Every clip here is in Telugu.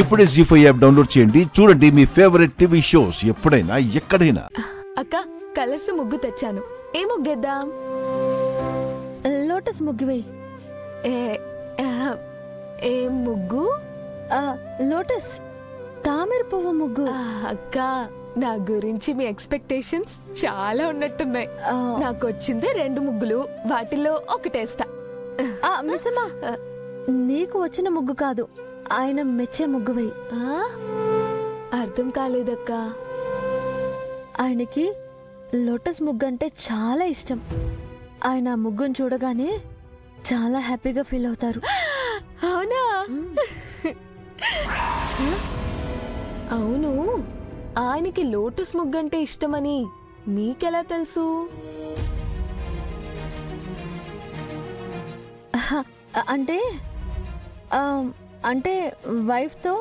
ఇప్పుడే జీ5 యాప్ డౌన్లోడ్ చేయండి. చూడండి మీ ఫేవరెట్ టీవీ షోస్ ఎప్పుడైనా ఎక్కడైనా. అక్క కలర్స్ ముగ్గు తెచ్చాను. ఏ ముగ్గేద్దాం? లోటస్ ముగ్గు వేయి. ఏ ముగ్గు? లోటస్ తామర పువ్వు ముగ్గు. అక్క నా గురించి మీ ఎక్స్పెక్టేషన్స్ చాలా ఉన్నట్టున్నాయి. నాకు వచ్చిందే 2 ముగ్గులు, వాటిల్లో ఒకటేస్తా. మిస్సమ్మా, నీకు వచ్చిన ముగ్గు కాదు, ఆయన మెచ్చే ముగ్గు వేయి. అర్థం కాలేదక్క. ఆయనకి లోటస్ ముగ్గు అంటే చాలా ఇష్టం. ఆయన ముగ్గును చూడగానే చాలా హ్యాపీగా ఫీల్ అవుతారు. అవునా? అవును, ఆయనకి లోటస్ ముగ్గు అంటే ఇష్టమని మీకెలా తెలుసు? అంటే వైఫ్ తో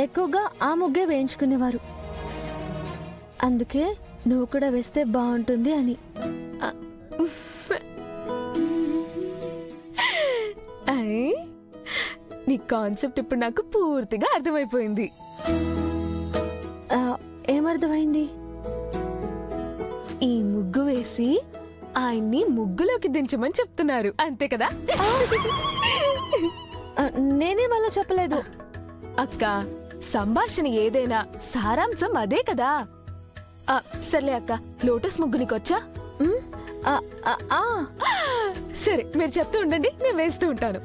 ఎక్కువగా ఆ ముగ్గే వేయించుకునేవారు. అందుకే నువ్వు కూడా వేస్తే బాగుంటుంది అని. నీ కాన్సెప్ట్ ఇప్పుడు నాకు పూర్తిగా అర్థమైపోయింది. ఏమర్థమైంది? ఈ ముగ్గు వేసి ఆయన్ని ముగ్గులోకి దించమని చెప్తున్నారు, అంతే కదా? నేనే మళ్ళా చెప్పలేదు. అక్క, సంభాషణ ఏదైనా సారాంశం అదే కదా. సర్లే అక్క, లోటస్ ముగ్గు నీకొచ్చా? సరే, మీరు చెప్తూ ఉండండి, నేను వేస్తూ ఉంటాను.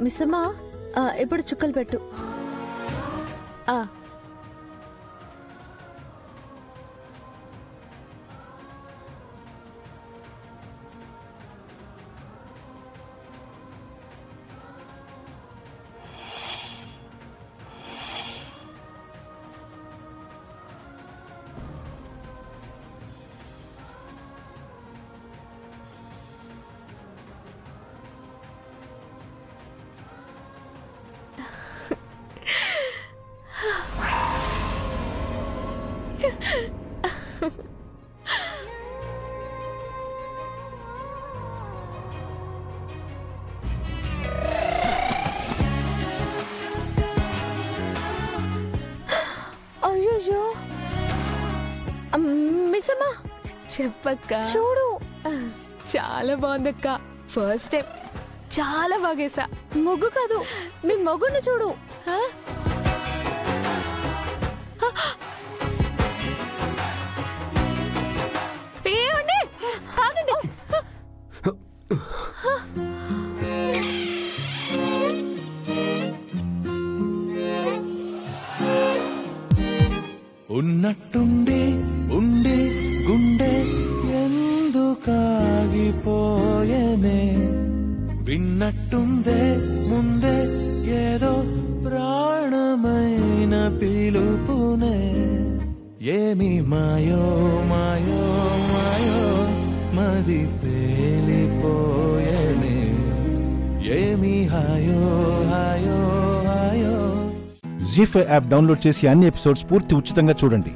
మిస్సమ్మా, ఇప్పుడు చుక్కలు పెట్టు. అయ్యో మిస్సమ్మా, చెప్పక్క. చూడు, చాలా బాగుందక్క. ఫస్ట్ టైం చాలా బాగేసా. ముగ్గు కాదు, మీ మొగ్గును చూడు. ఏమండి, ఆగండి. ఉన్నట్టుండి ఉండి గుండె ఎందుకాగిపోయనే, విన్నట్టుందే ముందే ఏదో ప్రాణమైన పిలుపునే, ఏమి మాయో మాయో మాయో మది తేలిపోయనే, ఏమి హాయో హాయో హాయో. జీ5 యాప్ డౌన్లోడ్ చేసి అన్ని ఎపిసోడ్స్ పూర్తి ఉచితంగా చూడండి.